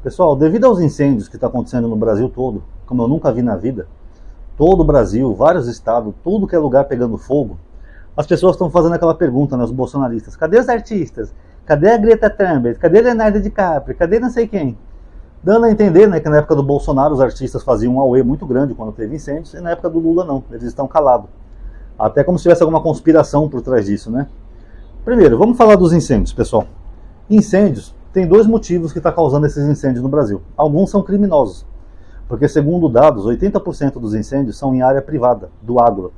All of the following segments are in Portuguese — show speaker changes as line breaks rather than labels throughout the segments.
Pessoal, devido aos incêndios que estão acontecendo no Brasil todo, como eu nunca vi na vida, todo o Brasil, vários estados, tudo que é lugar pegando fogo, as pessoas estão fazendo aquela pergunta, né, os bolsonaristas: cadê os artistas? Cadê a Greta Thunberg? Cadê Leonardo DiCaprio? Cadê não sei quem? Dando a entender, né, que na época do Bolsonaro os artistas faziam um auê muito grande quando teve incêndios, e na época do Lula não, eles estão calados. Até como se tivesse alguma conspiração por trás disso, né? Primeiro, vamos falar dos incêndios, pessoal. Incêndios, tem dois motivos que estão causando esses incêndios no Brasil. Alguns são criminosos, porque segundo dados, 80% dos incêndios são em área privada, do agro.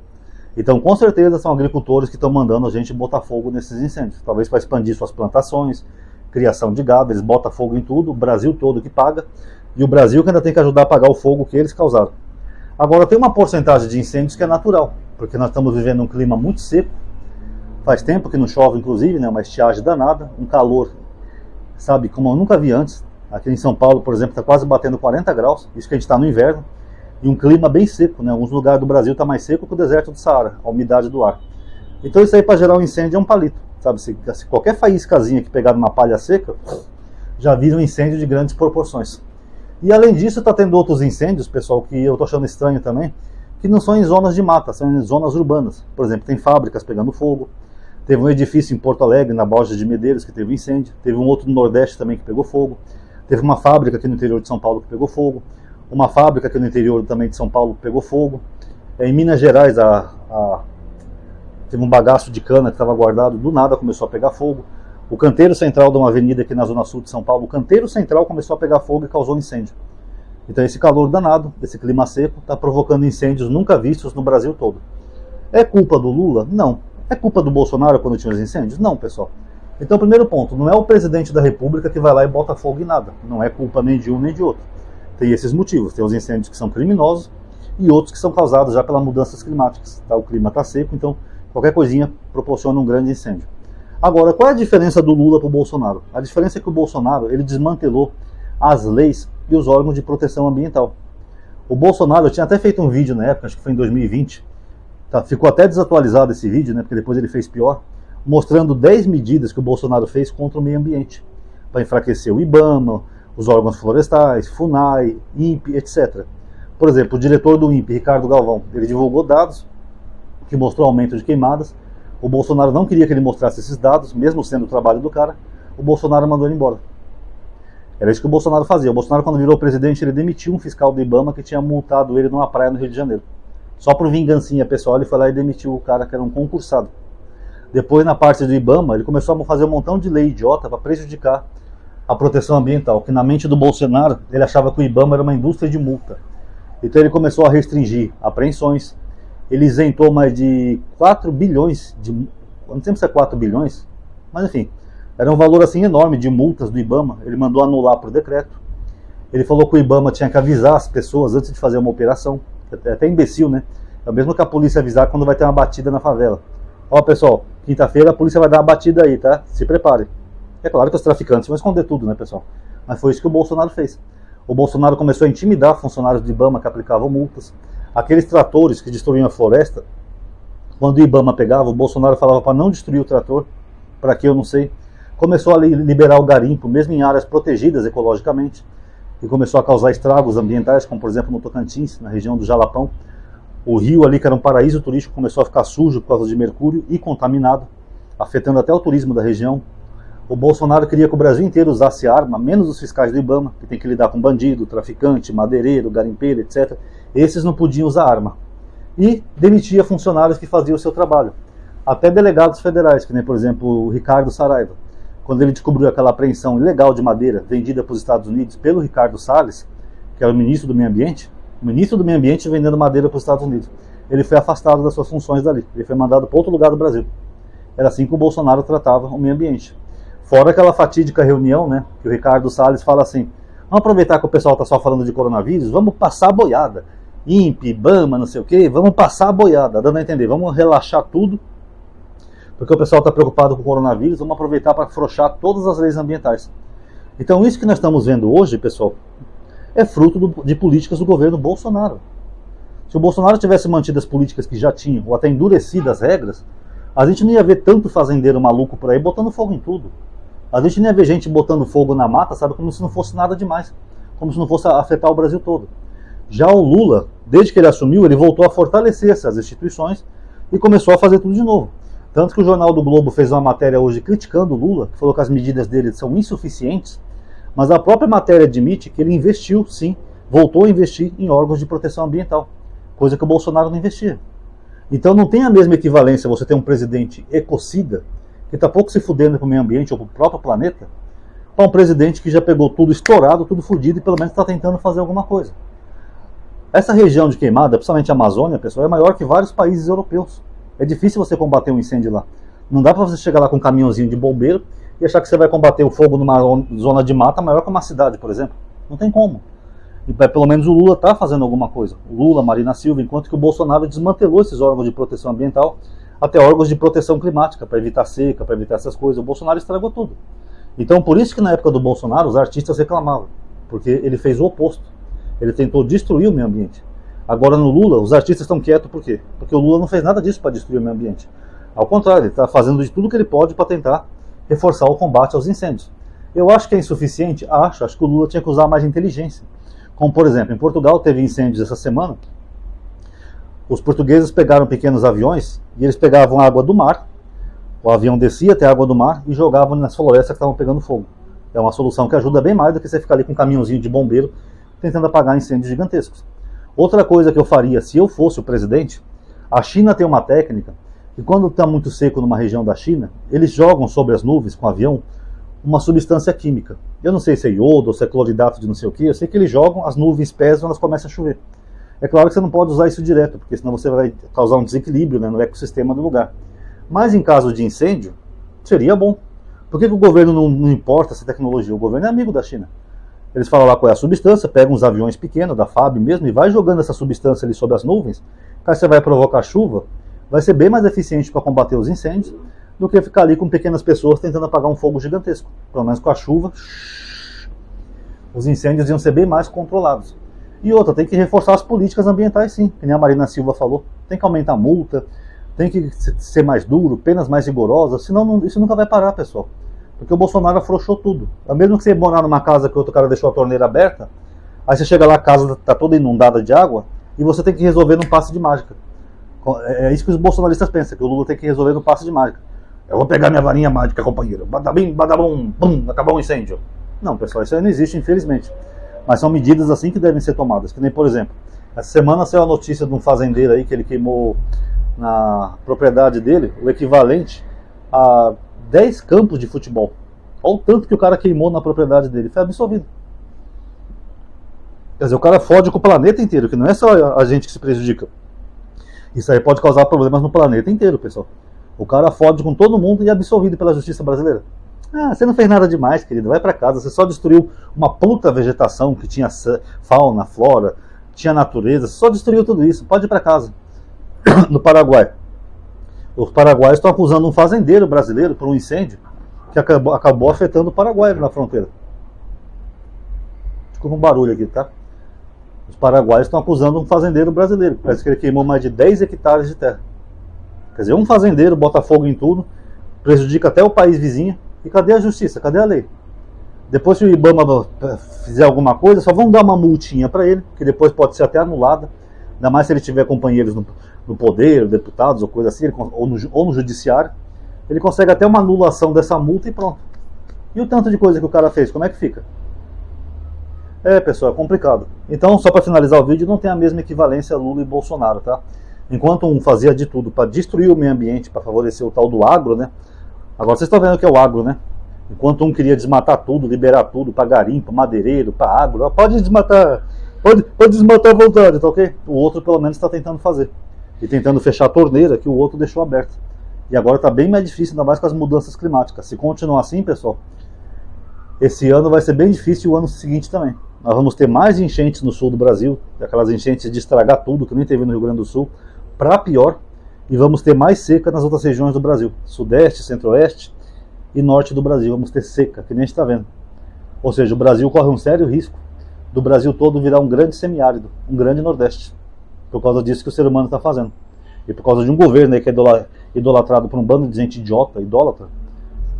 Então, com certeza, são agricultores que estão mandando a gente botar fogo nesses incêndios. Talvez para expandir suas plantações, criação de gado, eles botam fogo em tudo, o Brasil todo que paga, e o Brasil que ainda tem que ajudar a pagar o fogo que eles causaram. Agora, tem uma porcentagem de incêndios que é natural, porque nós estamos vivendo um clima muito seco, faz tempo que não chove, inclusive, né, uma estiagem danada, um calor, sabe, como eu nunca vi antes. Aqui em São Paulo, por exemplo, está quase batendo 40 graus, isso que a gente está no inverno, e um clima bem seco, né? Alguns lugares do Brasil está mais seco que o deserto do Saara, a umidade do ar. Então isso aí para gerar um incêndio é um palito, sabe? Se qualquer faíscazinha que pegar numa palha seca, já vira um incêndio de grandes proporções. E além disso, está tendo outros incêndios, pessoal, que eu estou achando estranho também, que não são em zonas de mata, são em zonas urbanas. Por exemplo, tem fábricas pegando fogo, teve um edifício em Porto Alegre, na Borges de Medeiros, que teve um incêndio, teve um outro no Nordeste também que pegou fogo, teve uma fábrica aqui no interior de São Paulo que pegou fogo, uma fábrica aqui no interior também de São Paulo pegou fogo. Em Minas Gerais, teve um bagaço de cana que estava guardado, do nada começou a pegar fogo. O canteiro central de uma avenida aqui na zona sul de São Paulo, o canteiro central começou a pegar fogo e causou incêndio. Então esse calor danado, esse clima seco, está provocando incêndios nunca vistos no Brasil todo. É culpa do Lula? Não. É culpa do Bolsonaro quando tinha os incêndios? Não, pessoal. Então, primeiro ponto, não é o presidente da República que vai lá e bota fogo em nada. Não é culpa nem de um nem de outro. Tem esses motivos, tem os incêndios que são criminosos e outros que são causados já pelas mudanças climáticas. Tá? O clima está seco, então qualquer coisinha proporciona um grande incêndio. Agora, qual é a diferença do Lula para o Bolsonaro? A diferença é que o Bolsonaro ele desmantelou as leis e os órgãos de proteção ambiental. O Bolsonaro, eu tinha até feito um vídeo na época, acho que foi em 2020, tá? Ficou até desatualizado esse vídeo, né? Porque depois ele fez pior, mostrando 10 medidas que o Bolsonaro fez contra o meio ambiente, para enfraquecer o IBAMA, os órgãos florestais, FUNAI, INPE, etc. Por exemplo, o diretor do INPE, Ricardo Galvão, ele divulgou dados que mostrou aumento de queimadas. O Bolsonaro não queria que ele mostrasse esses dados, mesmo sendo o trabalho do cara. O Bolsonaro mandou ele embora. Era isso que o Bolsonaro fazia. O Bolsonaro, quando virou presidente, ele demitiu um fiscal do IBAMA que tinha multado ele numa praia no Rio de Janeiro. Só por vingancinha pessoal, ele foi lá e demitiu o cara que era um concursado. Depois, na parte do IBAMA, ele começou a fazer um montão de lei idiota para prejudicar a proteção ambiental, que na mente do Bolsonaro, ele achava que o IBAMA era uma indústria de multa. Então ele começou a restringir apreensões, ele isentou mais de 4 bilhões, não sei se é 4 bilhões, mas enfim, era um valor assim enorme de multas do IBAMA, ele mandou anular por decreto. Ele falou que o IBAMA tinha que avisar as pessoas antes de fazer uma operação, é até imbecil, né? É o mesmo que a polícia avisar quando vai ter uma batida na favela. Ó pessoal, quinta-feira a polícia vai dar uma batida aí, tá? Se prepare. É claro que os traficantes vão esconder tudo, né, pessoal? Mas foi isso que o Bolsonaro fez. O Bolsonaro começou a intimidar funcionários do IBAMA que aplicavam multas. Aqueles tratores que destruíam a floresta, quando o IBAMA pegava, o Bolsonaro falava para não destruir o trator, para que eu não sei. Começou a liberar o garimpo, mesmo em áreas protegidas ecologicamente, e começou a causar estragos ambientais, como por exemplo no Tocantins, na região do Jalapão. O rio ali, que era um paraíso turístico, começou a ficar sujo por causa de mercúrio e contaminado, afetando até o turismo da região. O Bolsonaro queria que o Brasil inteiro usasse arma, menos os fiscais do IBAMA, que tem que lidar com bandido, traficante, madeireiro, garimpeiro, etc. Esses não podiam usar arma. E demitia funcionários que faziam o seu trabalho. Até delegados federais, que nem, por exemplo, o Ricardo Saraiva. Quando ele descobriu aquela apreensão ilegal de madeira vendida para os Estados Unidos pelo Ricardo Salles, que era o ministro do Meio Ambiente, vendendo madeira para os Estados Unidos. Ele foi afastado das suas funções dali. Ele foi mandado para outro lugar do Brasil. Era assim que o Bolsonaro tratava o meio ambiente. Fora aquela fatídica reunião, né, que o Ricardo Salles fala assim: vamos aproveitar que o pessoal está só falando de coronavírus, vamos passar a boiada. INPE, IBAMA, não sei o quê, vamos passar a boiada, dando a entender, vamos relaxar tudo, porque o pessoal está preocupado com o coronavírus, vamos aproveitar para afrouxar todas as leis ambientais. Então isso que nós estamos vendo hoje, pessoal, é fruto de políticas do governo Bolsonaro. Se o Bolsonaro tivesse mantido as políticas que já tinham, ou até endurecido as regras, a gente não ia ver tanto fazendeiro maluco por aí botando fogo em tudo. A gente nem ia ver gente botando fogo na mata, sabe, como se não fosse nada demais, como se não fosse afetar o Brasil todo. Já o Lula, desde que ele assumiu, ele voltou a fortalecer essas instituições e começou a fazer tudo de novo. Tanto que o Jornal do Globo fez uma matéria hoje criticando o Lula, que falou que as medidas dele são insuficientes, mas a própria matéria admite que ele investiu, sim, voltou a investir em órgãos de proteção ambiental, coisa que o Bolsonaro não investia. Então não tem a mesma equivalência você ter um presidente ecocida, que está pouco se fudendo com o meio ambiente ou com o próprio planeta, para um presidente que já pegou tudo estourado, tudo fudido e pelo menos está tentando fazer alguma coisa. Essa região de queimada, principalmente a Amazônia, pessoal, é maior que vários países europeus. É difícil você combater um incêndio lá. Não dá para você chegar lá com um caminhãozinho de bombeiro e achar que você vai combater o fogo numa zona de mata maior que uma cidade, por exemplo. Não tem como. E pelo menos o Lula está fazendo alguma coisa. O Lula, Marina Silva, enquanto que o Bolsonaro desmantelou esses órgãos de proteção ambiental, até órgãos de proteção climática, para evitar seca, para evitar essas coisas. O Bolsonaro estragou tudo. Então, por isso que na época do Bolsonaro, os artistas reclamavam, porque ele fez o oposto. Ele tentou destruir o meio ambiente. Agora no Lula, os artistas estão quietos por quê? Porque o Lula não fez nada disso para destruir o meio ambiente. Ao contrário, ele está fazendo de tudo que ele pode para tentar reforçar o combate aos incêndios. Eu acho que é insuficiente? Acho que o Lula tinha que usar mais inteligência. Como, por exemplo, em Portugal teve incêndios essa semana. Os portugueses pegaram pequenos aviões e eles pegavam água do mar, o avião descia até a água do mar e jogavam nas florestas que estavam pegando fogo. É uma solução que ajuda bem mais do que você ficar ali com um caminhãozinho de bombeiro tentando apagar incêndios gigantescos. Outra coisa que eu faria se eu fosse o presidente, a China tem uma técnica que quando está muito seco numa região da China, eles jogam sobre as nuvens com o avião uma substância química. Eu não sei se é iodo ou se é cloridato de não sei o que, eu sei que eles jogam, as nuvens pesam e elas começam a chover. É claro que você não pode usar isso direto, porque senão você vai causar um desequilíbrio, né, no ecossistema do lugar. Mas em caso de incêndio, seria bom. Por que o governo não importa essa tecnologia? O governo é amigo da China. Eles falam lá qual é a substância, pegam uns aviões pequenos, da FAB mesmo, e vai jogando essa substância ali sobre as nuvens. Caso você vai provocar chuva, vai ser bem mais eficiente para combater os incêndios do que ficar ali com pequenas pessoas tentando apagar um fogo gigantesco. Pelo menos com a chuva, os incêndios iam ser bem mais controlados. E outra, tem que reforçar as políticas ambientais sim, que nem a Marina Silva falou. Tem que aumentar a multa, tem que ser mais duro, penas mais rigorosas, senão isso nunca vai parar, pessoal. Porque o Bolsonaro afrouxou tudo. Mesmo que você morar numa casa que outro cara deixou a torneira aberta, aí você chega lá, a casa está toda inundada de água, e você tem que resolver num passe de mágica. É isso que os bolsonaristas pensam, que o Lula tem que resolver num passe de mágica. Eu vou pegar minha varinha mágica, companheiro. Badabim, badabum, bum, acabou o incêndio. Não, pessoal, isso aí não existe, infelizmente. Mas são medidas assim que devem ser tomadas. Que nem, por exemplo, essa semana saiu a notícia de um fazendeiro aí que ele queimou na propriedade dele o equivalente a 10 campos de futebol. Olha o tanto que o cara queimou na propriedade dele. Foi absolvido. Quer dizer, o cara fode com o planeta inteiro, que não é só a gente que se prejudica. Isso aí pode causar problemas no planeta inteiro, pessoal. O cara fode com todo mundo e é absolvido pela justiça brasileira. Ah, você não fez nada demais, querido. Vai pra casa. Você só destruiu uma puta vegetação que tinha fauna, flora, tinha natureza. Você só destruiu tudo isso. Pode ir pra casa. No Paraguai. Os paraguaios estão acusando um fazendeiro brasileiro por um incêndio que acabou afetando o Paraguai na fronteira. Desculpa um barulho aqui, tá? Os paraguaios estão acusando um fazendeiro brasileiro. Parece que ele queimou mais de 10 hectares de terra. Quer dizer, um fazendeiro bota fogo em tudo, prejudica até o país vizinho. E cadê a justiça? Cadê a lei? Depois, se o Ibama fizer alguma coisa, só vão dar uma multinha para ele, que depois pode ser até anulada. Ainda mais se ele tiver companheiros no poder, deputados ou coisa assim, ou no judiciário. Ele consegue até uma anulação dessa multa e pronto. E o tanto de coisa que o cara fez, como é que fica? É, pessoal, é complicado. Então, só para finalizar o vídeo, não tem a mesma equivalência Lula e Bolsonaro, tá? Enquanto um fazia de tudo para destruir o meio ambiente, para favorecer o tal do agro, né? Agora vocês estão vendo o que é o agro, né? Enquanto um queria desmatar tudo, liberar tudo para garimpo, madeireiro, para agro, pode desmatar, pode desmatar à vontade, tá ok? O outro pelo menos está tentando fazer. E tentando fechar a torneira que o outro deixou aberta. E agora está bem mais difícil, ainda mais com as mudanças climáticas. Se continuar assim, pessoal, esse ano vai ser bem difícil e o ano seguinte também. Nós vamos ter mais enchentes no sul do Brasil, aquelas enchentes de estragar tudo que nem teve no Rio Grande do Sul, para pior. E vamos ter mais seca nas outras regiões do Brasil. Sudeste, centro-oeste e norte do Brasil. Vamos ter seca, que nem a gente está vendo. Ou seja, o Brasil corre um sério risco do Brasil todo virar um grande semiárido, um grande nordeste. Por causa disso que o ser humano está fazendo. E por causa de um governo aí que é idolatrado por um bando de gente idiota, idólatra,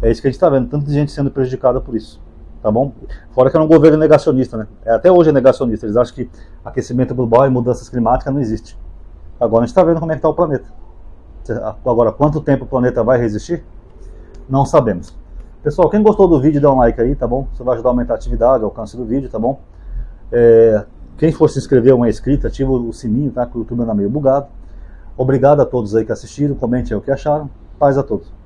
É isso que a gente está vendo, tanta gente sendo prejudicada por isso. Tá bom? Fora que é um governo negacionista, né? Até hoje é negacionista. Eles acham que aquecimento global e mudanças climáticas não existe. Agora a gente está vendo como é que está o planeta. Agora, quanto tempo o planeta vai resistir? Não sabemos. Pessoal, quem gostou do vídeo, dá um like aí, tá bom? Isso vai ajudar a aumentar a atividade, o alcance do vídeo, tá bom? Quem for se inscrever ou é inscrito, ativa o sininho, tá? Que o YouTube anda meio bugado. Obrigado a todos aí que assistiram, comentem aí o que acharam. Paz a todos.